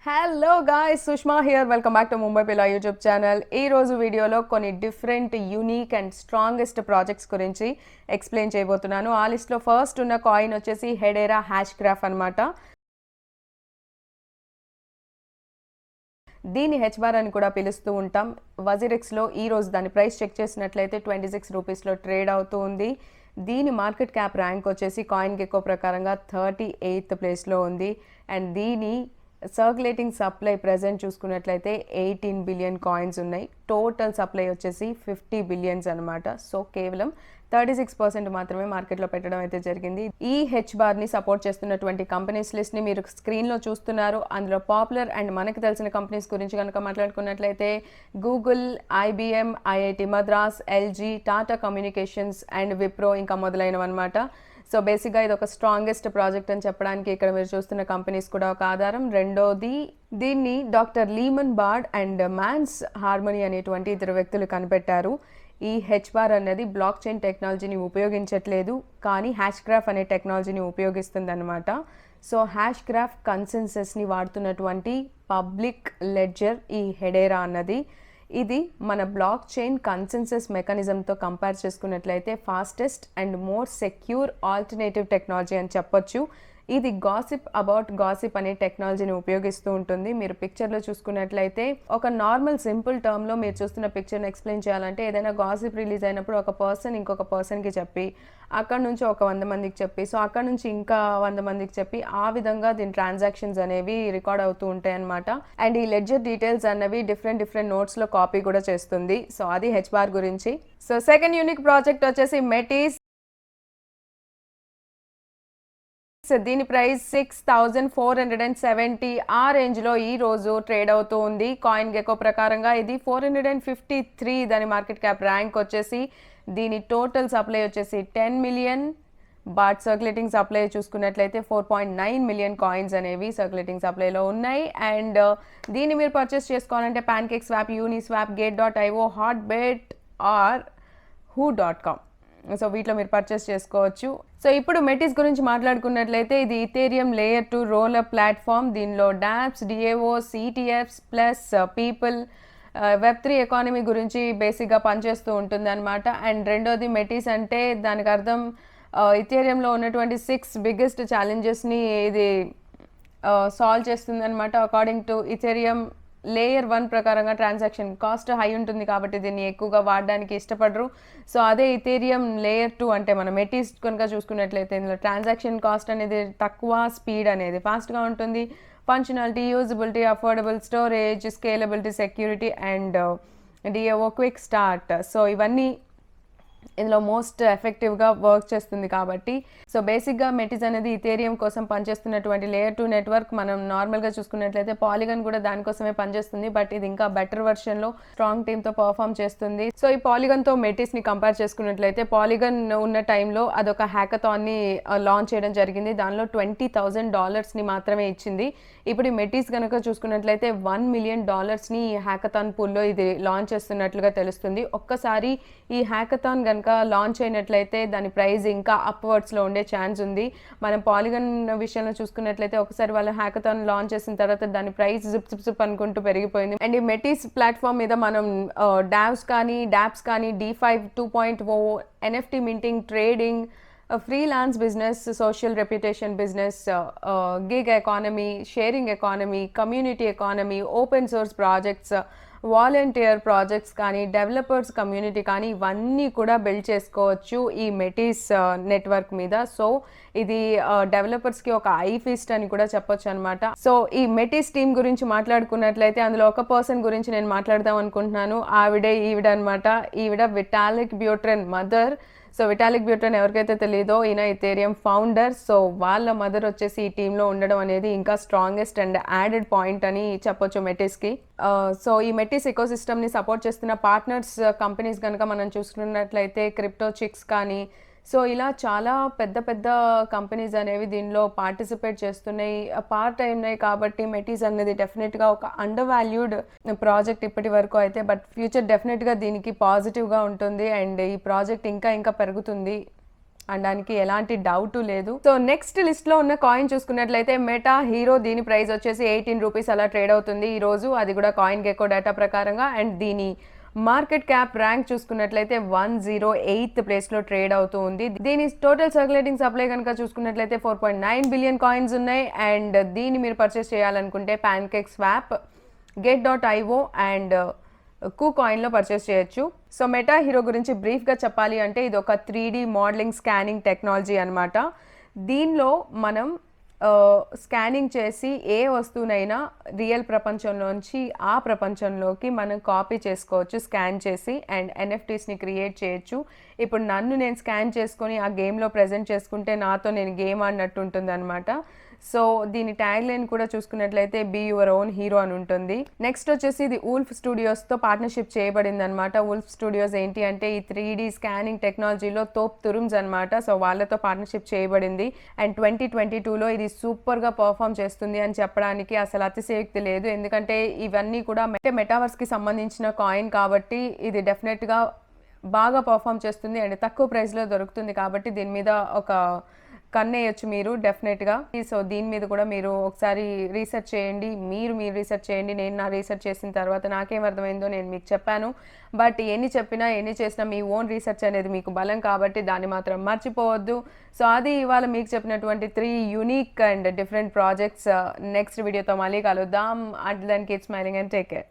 Hello guys, Sushma here. Welcome back to Mumbai పిల్లా YouTube channel. ఈ రోజు వీడియోలో కొన్ని different unique and strongest projects గురించి ఎక్స్ప్లెయిన్ చేయబోతున్నాను. ఆ లిస్ట్లో ఫస్ట్ ఉన్న కాయిన్ వచ్చేసి హెడేరా హ్యాష్గ్రాఫ్ అనమాట. దీన్ని హెచ్బార్ అని కూడా పిలుస్తూ ఉంటాం. వజిరెక్స్లో ఈ రోజు దాని ప్రైస్ చెక్ చేసినట్లయితే 26 రూపీస్లో ట్రేడ్ అవుతూ ఉంది. దీని మార్కెట్ క్యాప్ ర్యాంక్ వచ్చేసి కాయిన్ గెక్కో ప్రకారంగా 38th ప్లేస్లో ఉంది. అండ్ దీని సర్క్యులేటింగ్ సప్లై ప్రెజెంట్ చూసుకున్నట్లయితే 18 బిలియన్ కాయిన్స్ ఉన్నాయి. టోటల్ సప్లై వచ్చేసి 50 బిలియన్స్ అనమాట. సో కేవలం 36% మాత్రమే మార్కెట్లో పెట్టడం అయితే జరిగింది. ఈ హెచ్బార్ని సపోర్ట్ చేస్తున్నటువంటి కంపెనీస్ లిస్ట్ని మీరు స్క్రీన్లో చూస్తున్నారు. అందులో పాపులర్ అండ్ మనకు తెలిసిన కంపెనీస్ గురించి కనుక మాట్లాడుకున్నట్లయితే Google, IBM, IIT Madras, LG, Tata communications and Wipro ఇంకా మొదలైనవి అనమాట. సో బేసిక్గా ఇది ఒక స్ట్రాంగెస్ట్ ప్రాజెక్ట్ అని చెప్పడానికి ఇక్కడ మీరు చూస్తున్న కంపెనీస్ కూడా ఒక ఆధారం. రెండోది, దీన్ని డాక్టర్ లీమన్ బార్డ్ అండ్ మ్యాన్స్ హార్మనీ అనేటువంటి ఇద్దరు వ్యక్తులు కనిపెట్టారు. ఈ హెచ్బార్ అనేది బ్లాక్ చైన్ టెక్నాలజీని ఉపయోగించట్లేదు, కానీ హ్యాష్గ్రాఫ్ అనే టెక్నాలజీని ఉపయోగిస్తుంది అనమాట. సో హ్యాష్గ్రాఫ్ కన్సెన్సస్ని వాడుతున్నటువంటి పబ్లిక్ లెడ్జర్ ఈ హెడేరా అన్నది. ఇది మన బ్లాక్ చైన్ కన్సెన్సస్ మెకానిజంతో కంపేర్ చేసుకున్నట్లయితే fastest and more secure alternative technology అని చెప్పొచ్చు. ఇది గాసిప్ అబౌట్ గాసిప్ అనే టెక్నాలజీని ఉపయోగిస్తూ ఉంటుంది. మీరు పిక్చర్లో చూసుకున్నట్లయితే ఒక నార్మల్ సింపుల్ టర్మ్లో మీరు చూస్తున్న పిక్చర్ని ఎక్స్ప్లెయిన్ చేయాలంటే ఏదైనా గాసిప్ రిలీజ్ అయినప్పుడు ఒక పర్సన్ ఇంకొక పర్సన్కి చెప్పి, అక్కడ నుంచి ఒక 100 మందికి చెప్పి, సో అక్కడ నుంచి ఇంకా 100 మందికి చెప్పి, ఆ విధంగా దీని ట్రాన్సాక్షన్స్ అనేవి రికార్డ్ అవుతూ ఉంటాయి అనమాట. అండ్ ఈ లెడ్జర్ డీటెయిల్స్ అన్నవి డిఫరెంట్ నోట్స్లో కాపీ కూడా చేస్తుంది. సో అది హెచ్బార్ గురించి. సో సెకండ్ యూనిక్ ప్రాజెక్ట్ వచ్చేసి మెటీస్. దీని ప్రైస్ 6470 ఆ రేంజ్లో ఈ రోజు ట్రేడ్ అవుతూ ఉంది. కాయిన్ గెక్కో ప్రకారంగా ఇది 453 దాని మార్కెట్ క్యాప్ ర్యాంక్ వచ్చేసి. దీని టోటల్ సప్లై వచ్చేసి 10 మిలియన్, బట్ సర్క్యులేటింగ్ సప్లై చూసుకున్నట్లయితే 4.9 మిలియన్ కాయిన్స్ అనేవి సర్క్యులేటింగ్ సప్లైలో ఉన్నాయి. అండ్ దీన్ని మీరు పర్చేస్ చేసుకోవాలంటే PancakeSwap, Uniswap, gate.io, Hotbit or who.com, so వీటిలో మీరు పర్చేస్ చేసుకోవచ్చు. సో ఇప్పుడు మెటీస్ గురించి మాట్లాడుకున్నట్లయితే ఇది ఇథేరియం లేయర్ 2 రోలర్ ప్లాట్ఫామ్. దీనిలో dApps, DAOs, ETFs plus people వెబ్3 ఎకానమీ గురించి బేసిక్గా పనిచేస్తూ ఉంటుంది అనమాట. అండ్ రెండోది, మెటీస్ అంటే దానికి అర్థం ఇథేరియంలో ఉన్నటువంటి 6 బిగ్గెస్ట్ ఛాలెంజెస్ని ఇది సాల్వ్ చేస్తుంది అనమాట. అకార్డింగ్ టు ఇథేరియం లేయర్ 1 ప్రకారంగా ట్రాన్సాక్షన్ కాస్ట్ హై ఉంటుంది కాబట్టి దీన్ని ఎక్కువగా వాడడానికి ఇష్టపడరు. సో అదే ఇథేరియం లేయర్ 2 అంటే మనం మెటీస్ కనుక చూసుకున్నట్లయితే ఇందులో ట్రాన్సాక్షన్ కాస్ట్ అనేది తక్కువ, స్పీడ్ అనేది ఫాస్ట్గా ఉంటుంది, functionality, usability, affordable storage, scalability, security and DAO quick start. So ఇవన్నీ ఇందులో మోస్ట్ ఎఫెక్టివ్గా వర్క్ చేస్తుంది కాబట్టి. సో బేసిక్గా మెటీస్ అనేది ఇథేరియం కోసం పనిచేస్తున్నటువంటి లేయర్ 2 నెట్వర్క్. మనం నార్మల్గా చూసుకున్నట్లయితే పాలిగన్ కూడా దానికోసమే పనిచేస్తుంది, బట్ ఇది ఇంకా బెటర్ వర్షన్లో స్ట్రాంగ్ టీమ్తో పర్ఫామ్ చేస్తుంది. సో ఈ పాలిగన్తో మెటీస్ని కంపేర్ చేసుకున్నట్లయితే పాలిగన్ ఉన్న టైంలో అదొక హ్యాకథాన్ని లాంచ్ చేయడం జరిగింది. దానిలో $20,000 మాత్రమే ఇచ్చింది. ఇప్పుడు ఈ మెటీస్ కనుక చూసుకున్నట్లయితే $1 మిలియన్ హ్యాకథాన్ పూల్లో ఇది లాంచ్ చేస్తున్నట్లుగా తెలుస్తుంది. ఒక్కసారి ఈ హ్యాకథాన్ కనుక లాంచ్ అయినట్లయితే దాని ప్రైస్ ఇంకా అప్వర్డ్స్లో ఉండే ఛాన్స్ ఉంది. మనం పాలిగన్ విషయంలో చూసుకున్నట్లయితే ఒకసారి వాళ్ళ హ్యాకథాన్ లాంచ్ చేసిన తర్వాత దాని ప్రైస్ జిప్ అనుకుంటూ పెరిగిపోయింది. అండ్ ఈ మెటీస్ ప్లాట్ఫామ్ మీద మనం డాప్స్ కానీ D5 2.0, NFT minting, trading, freelance business, social reputation business, gig economy, sharing economy, community economy, open source projects, volunteer projects కానీ, డెవలపర్స్ కమ్యూనిటీ కానీ ఇవన్నీ కూడా బిల్డ్ చేసుకోవచ్చు ఈ మెటీస్ నెట్వర్క్ మీద. సో ఇది డెవలపర్స్కి ఒక ఐ ఫీస్ట్ అని కూడా చెప్పొచ్చు అనమాట. సో ఈ మెటీస్ టీమ్ గురించి మాట్లాడుకున్నట్లయితే అందులో ఒక పర్సన్ గురించి నేను మాట్లాడదాం అనుకుంటున్నాను. ఈవిడ అనమాట. ఈవిడ విటాలిక్ బ్యూట్రెన్ మదర్. సో విటాలిక్ బ్యూట్రెన్ ఎవరికైతే తెలియదో ఈయన ఇథేరియం ఫౌండర్. సో వాళ్ళ మదర్ వచ్చేసి ఈ టీంలో ఉండడం అనేది ఇంకా స్ట్రాంగెస్ట్ అండ్ యాడెడ్ పాయింట్ అని చెప్పొచ్చు మెటీస్కి. సో ఈ మెటీస్ ఎకోసిస్టమ్ని సపోర్ట్ చేస్తున్న పార్ట్నర్స్ కంపెనీస్ కనుక మనం చూసుకున్నట్లయితే క్రిప్టోచిక్స్ కానీ, సో ఇలా చాలా పెద్ద కంపెనీస్ అనేవి దీనిలో పార్టిసిపేట్ చేస్తున్నాయి, పార్ట్ అయినాయి. కాబట్టి మెటీస్ అనేది డెఫినెట్గా ఒక అండర్ వాల్యూడ్ ప్రాజెక్ట్ ఇప్పటి వరకు అయితే, బట్ ఫ్యూచర్ డెఫినెట్గా దీనికి పాజిటివ్గా ఉంటుంది అండ్ ఈ ప్రాజెక్ట్ ఇంకా పెరుగుతుంది. అనడానికి ఎలాంటి డౌట్ లేదు. సో నెక్స్ట్ లిస్ట్ లో ఉన్న కాయిన్ చూసుకున్నట్లయితే మెటా హీరో. దీని ప్రైస్ వచ్చేసి 18 రూపీస్ అలా ట్రేడ్ అవుతుంది ఈ రోజు, అది కూడా కాయిన్ గెకో డేటా ప్రకారంగా. అండ్ దీని మార్కెట్ క్యాప్ ర్యాంక్ చూసుకున్నట్లయితే 108th ప్లేస్ లో ట్రేడ్ అవుతూ ఉంది. దీని టోటల్ సర్క్యులేటింగ్ సప్లై కనుక చూసుకున్నట్లయితే 4.9 బిలియన్ కాయిన్స్ ఉన్నాయి. అండ్ దీన్ని మీరు పర్చేస్ చేయాలనుకుంటే ప్యాన్కేక్ స్వాప్, get.io అండ్ KuCoinలో పర్చేస్ చేయొచ్చు. సో మెటా హీరో గురించి బ్రీఫ్గా చెప్పాలి అంటే ఇది ఒక 3D మోడలింగ్ స్కానింగ్ టెక్నాలజీ అనమాట. దీనిలో మనం స్కానింగ్ చేసి ఏ వస్తువునైనా రియల్ ప్రపంచంలోంచి ఆ ప్రపంచంలోకి మనం కాపీ చేసుకోవచ్చు స్కాన్ చేసి. అండ్ ఎన్ఎఫ్టీస్ని క్రియేట్ చేయొచ్చు. ఇప్పుడు నన్ను నేను స్కాన్ చేసుకొని ఆ గేమ్లో ప్రజెంట్ చేసుకుంటే నాతో నేను గేమ్ ఆడినట్టు ఉంటుంది అనమాట. సో దీని ట్యాగ్ లైన్ కూడా చూసుకున్నట్లయితే బీ యువర్ ఓన్ హీరో అని ఉంటుంది. నెక్స్ట్ వచ్చేసి ఇది వుల్ఫ్ స్టూడియోస్తో పార్ట్నర్షిప్ చేయబడింది అనమాట. వుల్ఫ్ స్టూడియోస్ ఏంటి అంటే ఈ 3D స్కానింగ్ టెక్నాలజీలో తోప్ తురుమ్స్ అనమాట. సో వాళ్ళతో పార్ట్నర్షిప్ చేయబడింది. అండ్ 2022లో ఇది సూపర్గా పర్ఫామ్ చేస్తుంది అని చెప్పడానికి అసలు అతిశయోక్తి లేదు. ఎందుకంటే ఇవన్నీ కూడా మెటావర్స్కి సంబంధించిన కాయిన్ కాబట్టి ఇది డెఫినెట్గా బాగా పర్ఫామ్ చేస్తుంది. అండ్ తక్కువ ప్రైస్లో దొరుకుతుంది కాబట్టి దీని మీద ఒక కన్నేయచ్చు మీరు డెఫినెట్గా. సో దీని మీద కూడా మీరు ఒకసారి రీసెర్చ్ చేయండి, మీరు రీసెర్చ్ చేయండి. నేను నా రీసెర్చ్ చేసిన తర్వాత నాకేం అర్థమైందో నేను మీకు చెప్పాను. బట్ ఎన్ని చెప్పినా ఎన్ని చేసినా మీ ఓన్ రీసెర్చ్ అనేది మీకు బలం కాబట్టి దాన్ని మాత్రం మర్చిపోవద్దు. సో అది ఇవాళ మీకు చెప్పినటువంటి 3 unique and different projects. Next వీడియోతో మళ్ళీ కలుద్దాం. Until then keep smiling and take care.